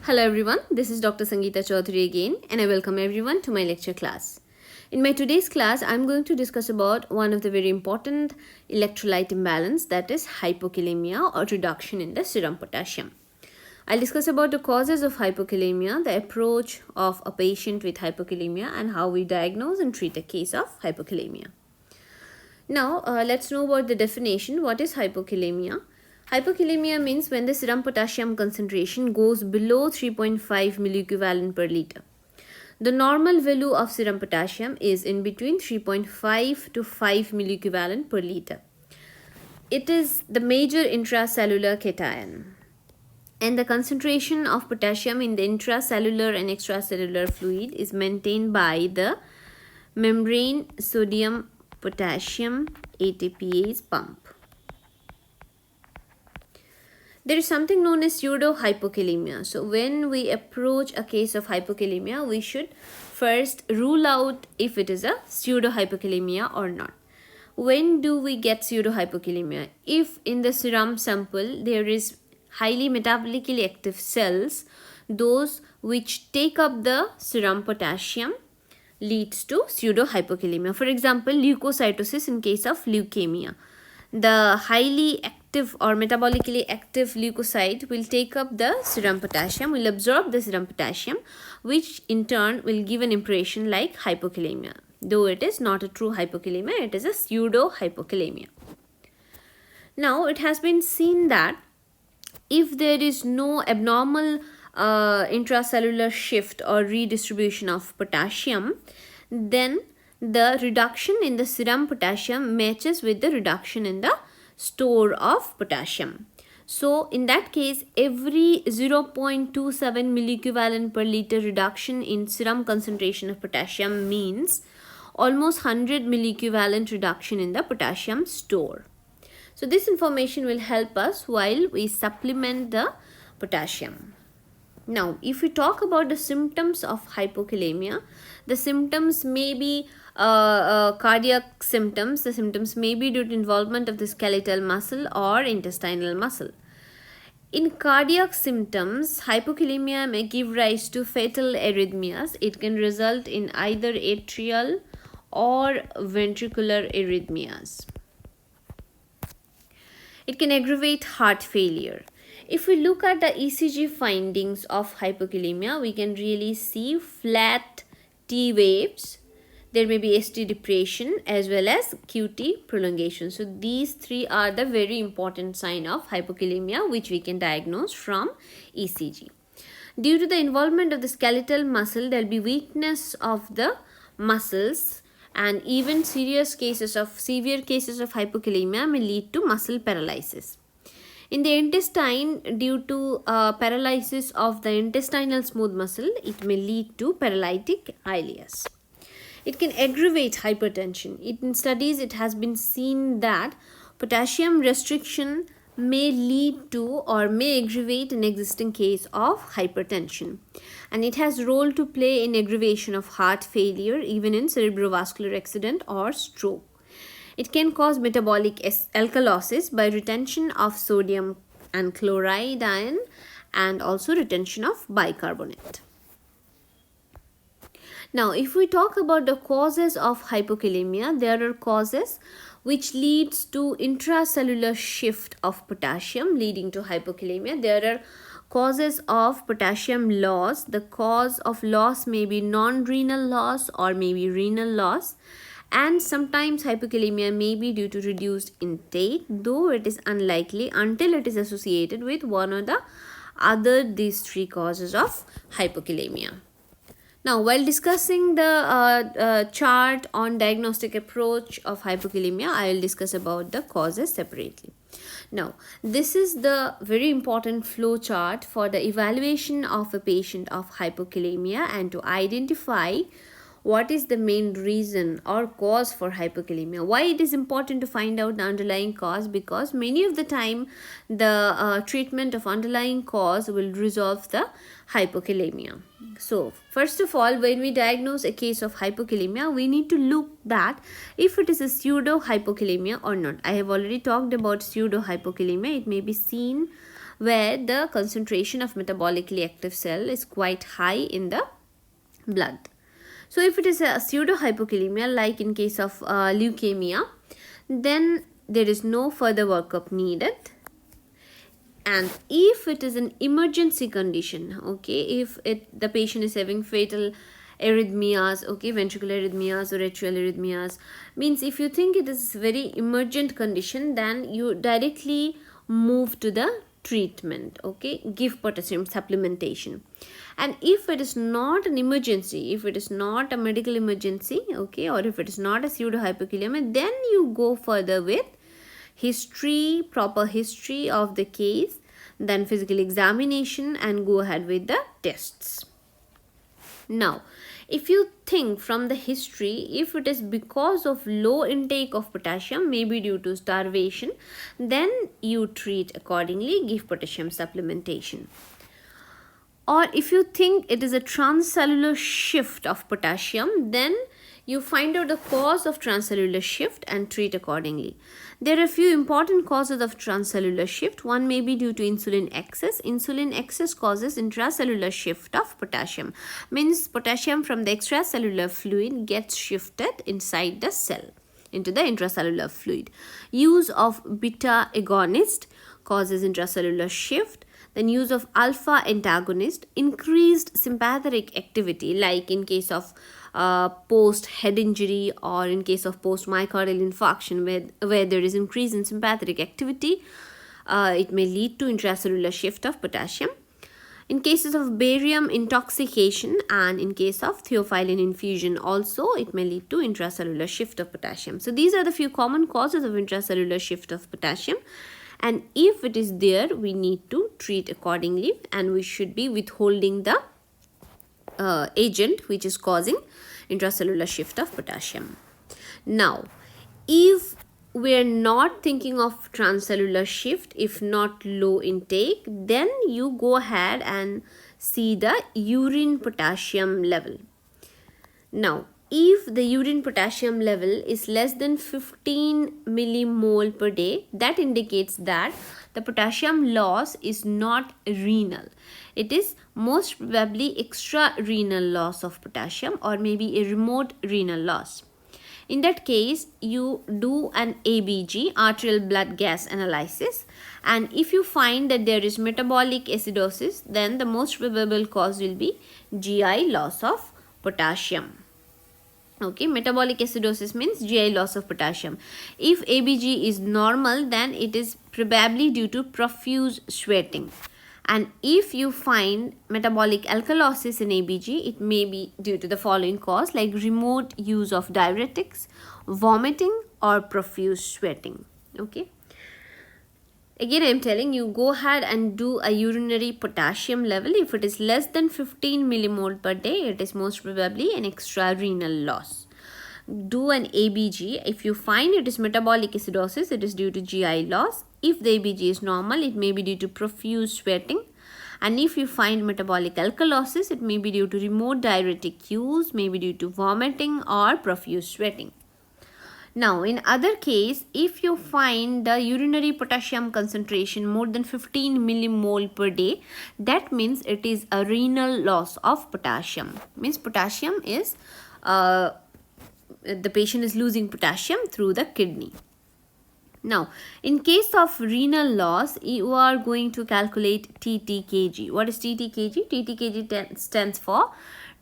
Hello everyone, this is Dr. Sangeeta Chaudhary again and I welcome everyone to my lecture class. In my today's class, I'm going to discuss about one of the very important electrolyte imbalance, that is hypokalemia or reduction in the serum potassium. I'll discuss about the causes of hypokalemia, the approach of a patient with hypokalemia and how we diagnose and treat a case of hypokalemia. Now, let's know about the definition. What is hypokalemia? Hypokalemia means when the serum potassium concentration goes below 3.5 milliequivalent per liter. The normal value of serum potassium is in between 3.5 to 5 milliequivalent per liter. It is the major intracellular cation, and the concentration of potassium in the intracellular and extracellular fluid is maintained by the membrane sodium potassium ATPase pump. There is something known as pseudo-hypokalemia. So when we approach a case of hypokalemia, we should first rule out if it is a pseudo-hypokalemia or not. When do we get pseudo-hypokalemia? If in the serum sample there is highly metabolically active cells, those which take up the serum potassium leads to pseudo-hypokalemia. For example, leukocytosis in case of leukemia. The highly active or metabolically active leukocyte will take up the serum potassium, will absorb the serum potassium, which in turn will give an impression like hypokalemia. Though it is not a true hypokalemia, it is a pseudo-hypokalemia. Now, it has been seen that if there is no abnormal intracellular shift or redistribution of potassium, then the reduction in the serum potassium matches with the reduction in the store of potassium. So in that case, every 0.27 milliequivalent per liter reduction in serum concentration of potassium means almost 100 milliequivalent reduction in the potassium store. So this information will help us while we supplement the potassium. Now, if we talk about the symptoms of hypokalemia, the symptoms may be cardiac symptoms. The symptoms may be due to involvement of the skeletal muscle or intestinal muscle. In cardiac symptoms, hypokalemia may give rise to fatal arrhythmias. It can result in either atrial or ventricular arrhythmias. It can aggravate heart failure. If we look at the ECG findings of hypokalemia, we can really see flat T waves. There may be ST depression as well as QT prolongation. So these three are the very important sign of hypokalemia which we can diagnose from ECG. Due to the involvement of the skeletal muscle, there will be weakness of the muscles, and even severe cases of hypokalemia may lead to muscle paralysis. In the intestine, due to paralysis of the intestinal smooth muscle, it may lead to paralytic ileus. It can aggravate hypertension. In studies, it has been seen that potassium restriction may lead to or may aggravate an existing case of hypertension. And it has role to play in aggravation of heart failure, even in cerebrovascular accident or stroke. It can cause metabolic alkalosis by retention of sodium and chloride ion and also retention of bicarbonate. Now, if we talk about the causes of hypokalemia, there are causes which leads to intracellular shift of potassium leading to hypokalemia. There are causes of potassium loss. The cause of loss may be non-renal loss or maybe renal loss. And sometimes hypokalemia may be due to reduced intake, though it is unlikely until it is associated with one or the other these three causes of hypokalemia. Now, while discussing the chart on diagnostic approach of hypokalemia, I will discuss about the causes separately. Now, this is the very important flow chart for the evaluation of a patient of hypokalemia and to identify what is the main reason or cause for hypokalemia. Why it is important to find out the underlying cause? Because many of the time the treatment of underlying cause will resolve the hypokalemia. So first of all, when we diagnose a case of hypokalemia, we need to look that if it is a pseudo hypokalemia or not. I have already talked about pseudo hypokalemia. It may be seen where the concentration of metabolically active cell is quite high in the blood. So if it is a pseudo hypokalemia, like in case of leukemia, then there is no further workup needed. And if it is an emergency condition, okay, if the patient is having fatal arrhythmias, okay, ventricular arrhythmias or atrial arrhythmias, means if you think it is very emergent condition, then you directly move to the treatment, okay, give potassium supplementation. And if it is not an emergency, if it is not a medical emergency, okay, or if it is not a pseudo hypokalemia, then you go further with history, proper history of the case, then physical examination, and go ahead with the tests. Now, if you think from the history, if it is because of low intake of potassium, maybe due to starvation, then you treat accordingly, give potassium supplementation. Or if you think it is a transcellular shift of potassium, then you find out the cause of transcellular shift and treat accordingly. There are a few important causes of transcellular shift. One may be due to insulin excess. Insulin excess causes intracellular shift of potassium. Means potassium from the extracellular fluid gets shifted inside the cell into the intracellular fluid. Use of beta agonist causes intracellular shift. Then use of alpha antagonist, increased sympathetic activity, like in case of post head injury or in case of post myocardial infarction, where there is increase in sympathetic activity, it may lead to intracellular shift of potassium. In cases of barium intoxication and in case of theophylline infusion also, it may lead to intracellular shift of potassium. So these are the few common causes of intracellular shift of potassium. And if it is there, we need to treat accordingly, and we should be withholding the agent which is causing intracellular shift of potassium. Now, if we are not thinking of transcellular shift, if not low intake, then you go ahead and see the urine potassium level. Now, if the urine potassium level is less than 15 millimole per day, that indicates that the potassium loss is not renal. It is most probably extra-renal loss of potassium or maybe a remote renal loss. In that case, you do an ABG, arterial blood gas analysis, and if you find that there is metabolic acidosis, then the most probable cause will be GI loss of potassium. Okay, metabolic acidosis means GI loss of potassium. If ABG is normal, then it is probably due to profuse sweating. And if you find metabolic alkalosis in ABG, it may be due to the following cause, like remote use of diuretics, vomiting, or profuse sweating. Okay. Again, I am telling you, go ahead and do a urinary potassium level. If it is less than 15 millimole per day, it is most probably an extra-renal loss. Do an ABG. If you find it is metabolic acidosis, it is due to GI loss. If the ABG is normal, it may be due to profuse sweating. And if you find metabolic alkalosis, it may be due to remote diuretic use, may be due to vomiting or profuse sweating. Now, in other case, if you find the urinary potassium concentration more than 15 millimole per day, that means it is a renal loss of potassium. Means potassium is, the patient is losing potassium through the kidney. Now, in case of renal loss, you are going to calculate TTKG. What is TTKG? TTKG stands for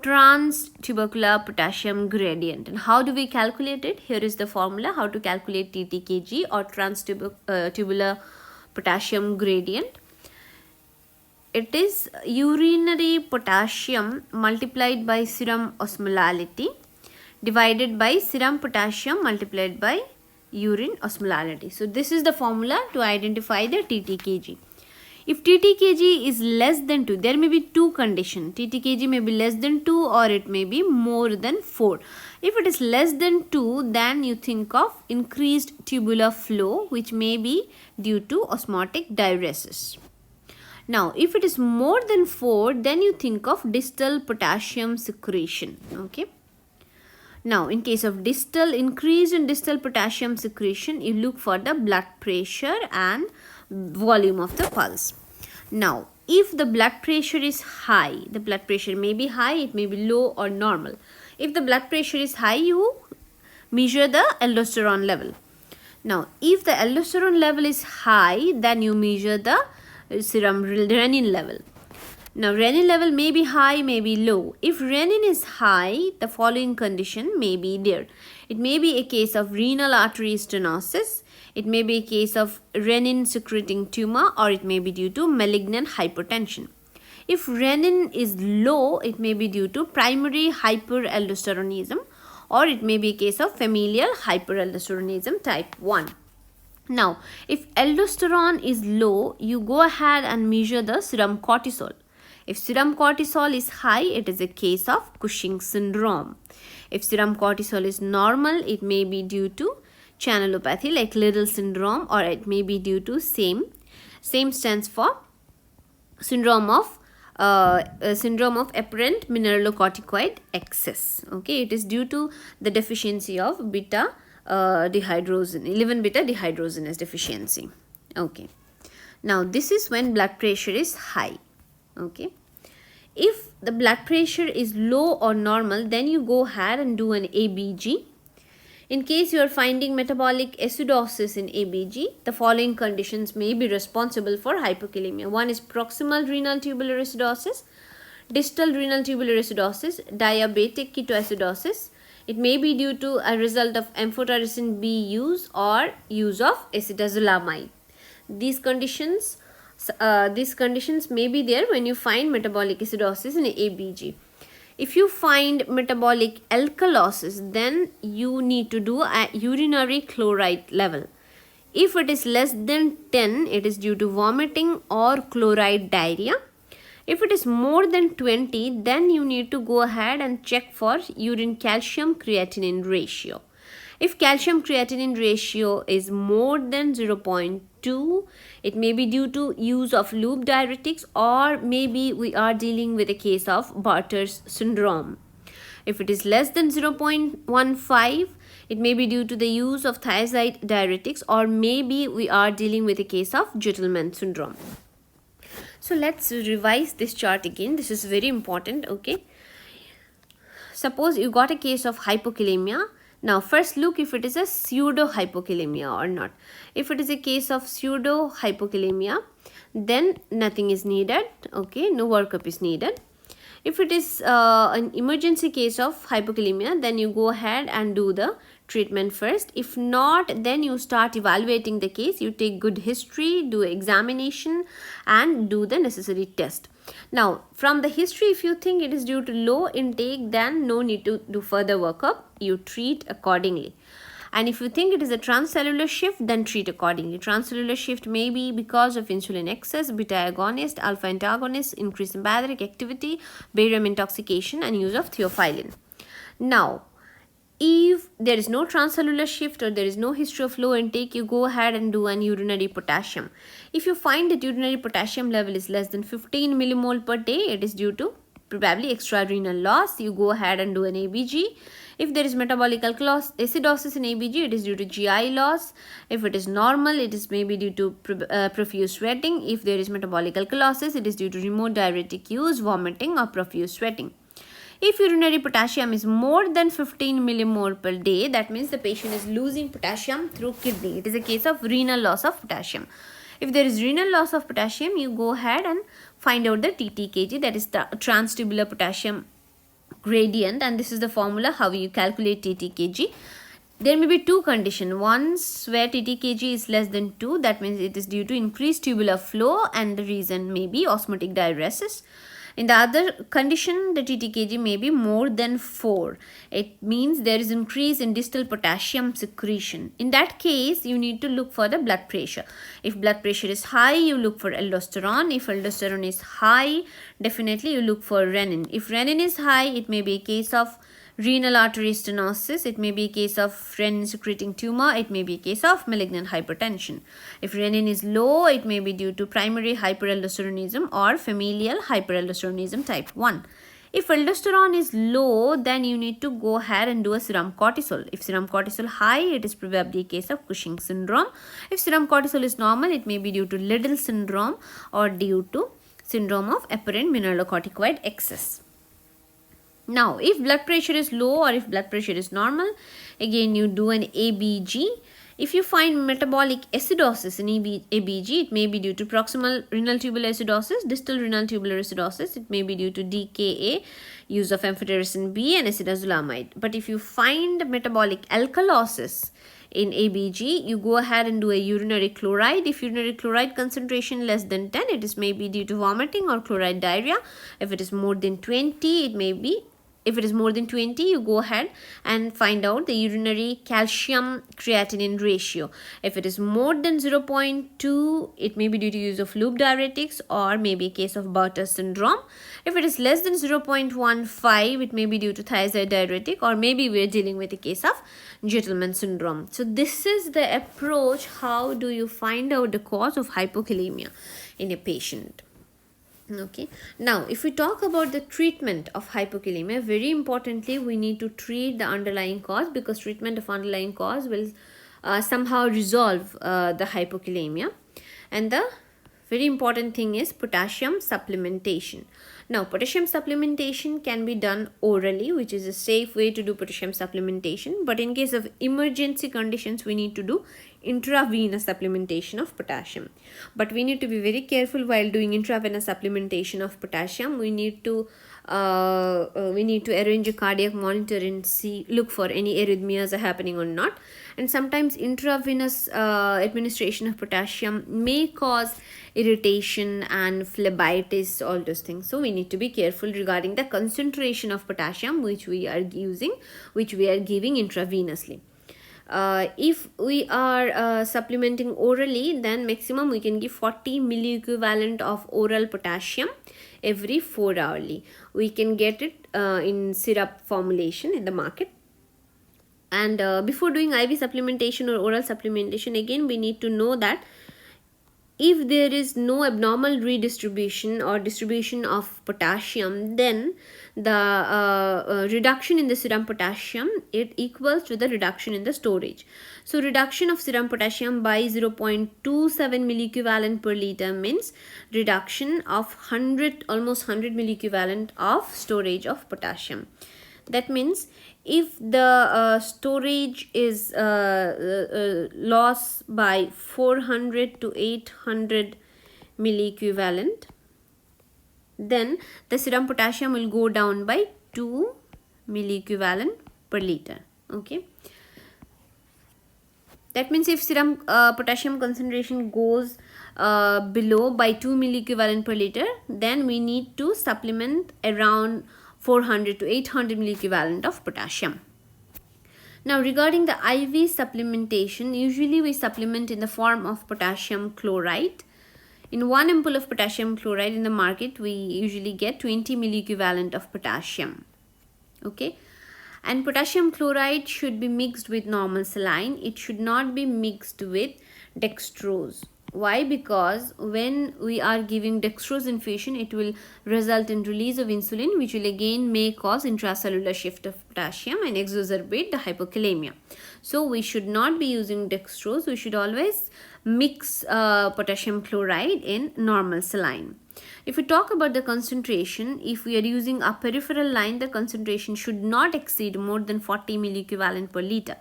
transtubercular potassium gradient. And how do we calculate it? Here is the formula how to calculate TTKG or transtubercular potassium gradient. It is urinary potassium multiplied by serum osmolality divided by serum potassium multiplied by urine osmolality. So this is the formula to identify the TTKG. If TTKG is less than 2, there may be two conditions. TTKG may be less than 2 or it may be more than 4. If it is less than 2, then you think of increased tubular flow, which may be due to osmotic diuresis. Now, if it is more than 4, then you think of distal potassium secretion. Okay. Now, in case of distal, increase in distal potassium secretion, you look for the blood pressure and volume of the pulse. Now, if the blood pressure is high, the blood pressure may be high, it may be low or normal. If the blood pressure is high, you measure the aldosterone level. Now, if the aldosterone level is high, then you measure the serum renin level. Now, renin level may be high, may be low. If renin is high, the following condition may be there. It may be a case of renal artery stenosis. It may be a case of renin secreting tumor, or it may be due to malignant hypertension. If renin is low, it may be due to primary hyperaldosteronism, or it may be a case of familial hyperaldosteronism type 1. Now, if aldosterone is low, you go ahead and measure the serum cortisol. If serum cortisol is high, it is a case of Cushing syndrome. If serum cortisol is normal, it may be due to channelopathy like Liddle syndrome, or it may be due to same stands for syndrome of apparent mineralocorticoid excess. Okay, it is due to the deficiency of beta dehydrogenase, 11 beta dehydrogenase deficiency. Okay, now this is when blood pressure is high. Okay, if the blood pressure is low or normal, then you go ahead and do an ABG. In case you are finding metabolic acidosis in ABG, the following conditions may be responsible for hypokalemia. One is proximal renal tubular acidosis, distal renal tubular acidosis, diabetic ketoacidosis. It may be due to a result of amphotericin B use or use of acetazolamide. These conditions may be there when you find metabolic acidosis in ABG. If you find metabolic alkalosis, then you need to do a urinary chloride level. If it is less than 10, it is due to vomiting or chloride diarrhea. If it is more than 20, then you need to go ahead and check for urine calcium creatinine ratio. If calcium creatinine ratio is more than 0.2, it may be due to use of loop diuretics, or maybe we are dealing with a case of Barter's syndrome. If it is less than 0.15, it may be due to the use of thiazide diuretics, or maybe we are dealing with a case of Gentleman syndrome. So let's revise this chart again. This is very important. Okay, suppose you got a case of hypokalemia. Now, first look if it is a pseudo hypokalemia or not. If it is a case of pseudo hypokalemia, then nothing is needed. Okay, no workup is needed. If it is an emergency case of hypokalemia, then you go ahead and do the treatment first. If not, then you start evaluating the case. You take good history, do examination, and do the necessary test. Now, from the history, if you think it is due to low intake, then no need to do further workup. You treat accordingly. And if you think it is a transcellular shift, then treat accordingly. Transcellular shift may be because of insulin excess, beta agonist, alpha antagonist, increase in bariatric activity, barium intoxication, and use of theophylline. Now, if there is no transcellular shift or there is no history of low intake, you go ahead and do an urinary potassium. If you find that urinary potassium level is less than 15 millimole per day, it is due to probably extrarenal loss. You go ahead and do an ABG. If there is metabolic acidosis in ABG, it is due to GI loss. If it is normal, it is maybe due to profuse sweating. If there is metabolic alkalosis, it is due to remote diuretic use, vomiting, or profuse sweating. If urinary potassium is more than 15 millimole per day, that means the patient is losing potassium through kidney. It is a case of renal loss of potassium. If there is renal loss of potassium, you go ahead and find out the TTKG, that is the transtubular potassium gradient, and this is the formula how you calculate TTKG. There may be two conditions. Once where TTKG is less than 2, that means it is due to increased tubular flow, and the reason may be osmotic diuresis. In the other condition, the TTKG may be more than 4. It means there is increase in distal potassium secretion. In that case, you need to look for the blood pressure. If blood pressure is high, you look for aldosterone. If aldosterone is high, definitely you look for renin. If renin is high, it may be a case of renal artery stenosis, it may be a case of renin secreting tumor, it may be a case of malignant hypertension. If renin is low, it may be due to primary hyperaldosteronism or familial hyperaldosteronism type 1. If aldosterone is low, then you need to go ahead and do a serum cortisol. If serum cortisol high, it is probably a case of Cushing syndrome. If serum cortisol is normal, it may be due to Liddle syndrome or due to syndrome of apparent mineralocorticoid excess. Now, if blood pressure is low or if blood pressure is normal, again you do an ABG. If you find metabolic acidosis in ABG, it may be due to proximal renal tubular acidosis, distal renal tubular acidosis. It may be due to DKA, use of amphotericin B and acidazolamide. But if you find metabolic alkalosis in ABG, you go ahead and do a urinary chloride. If urinary chloride concentration less than 10, it is maybe due to vomiting or chloride diarrhea. If it is more than 20, it may be. If it is more than 20, you go ahead and find out the urinary calcium creatinine ratio. If it is more than 0.2, it may be due to use of loop diuretics or maybe a case of Bartter syndrome. If it is less than 0.15, it may be due to thiazide diuretic or maybe we are dealing with a case of Gentleman syndrome. So this is the approach. How do you find out the cause of hypokalemia in a patient? Okay, now if we talk about the treatment of hypokalemia, very importantly we need to treat the underlying cause, because treatment of underlying cause will somehow resolve the hypokalemia. And the very important thing is potassium supplementation. Now potassium supplementation can be done orally, which is a safe way to do potassium supplementation, but in case of emergency conditions we need to do intravenous supplementation of potassium. But we need to be very careful while doing intravenous supplementation of potassium. We need to arrange a cardiac monitor and look for any arrhythmias are happening or not. And sometimes intravenous administration of potassium may cause irritation and phlebitis, all those things. So we need to be careful regarding the concentration of potassium which we are giving intravenously. If we are supplementing orally, then maximum we can give 40 milliequivalent of oral potassium every 4 hourly. We can get it in syrup formulation in the market. And before doing IV supplementation or oral supplementation, again we need to know that if there is no abnormal redistribution or distribution of potassium, then the reduction in the serum potassium, it equals to the reduction in the storage. So reduction of serum potassium by 0.27 milliequivalent per liter means reduction of almost 100 milliequivalent of storage of potassium. That means if the storage is lost by 400 to 800 milliequivalent, then the serum potassium will go down by 2 milliequivalent per liter. Okay, that means if serum potassium concentration goes below by 2 milliequivalent per liter, then we need to supplement around 400 to 800 milliequivalent of potassium. Now regarding the IV supplementation, usually we supplement in the form of potassium chloride. In 1 ampoule of potassium chloride in the market, we usually get 20 milliequivalent of potassium. Okay, and potassium chloride should be mixed with normal saline. It should not be mixed with dextrose. Why? Because when we are giving dextrose infusion, it will result in release of insulin, which will again may cause intracellular shift of potassium and exacerbate the hypokalemia. So we should not be using dextrose. We should always mix potassium chloride in normal saline. If we talk about the concentration, if we are using a peripheral line, the concentration should not exceed more than 40 milliequivalent per liter.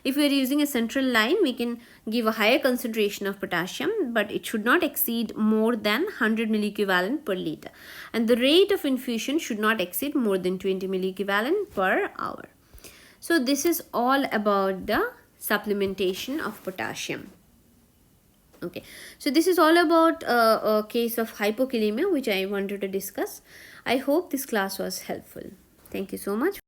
If we are using a central line, we can give a higher concentration of potassium, but it should not exceed more than 100 milliequivalent per liter. And the rate of infusion should not exceed more than 20 milliequivalent per hour. So this is all about the supplementation of potassium. Okay, so this is all about a case of hypokalemia which I wanted to discuss. I hope this class was helpful. Thank you so much.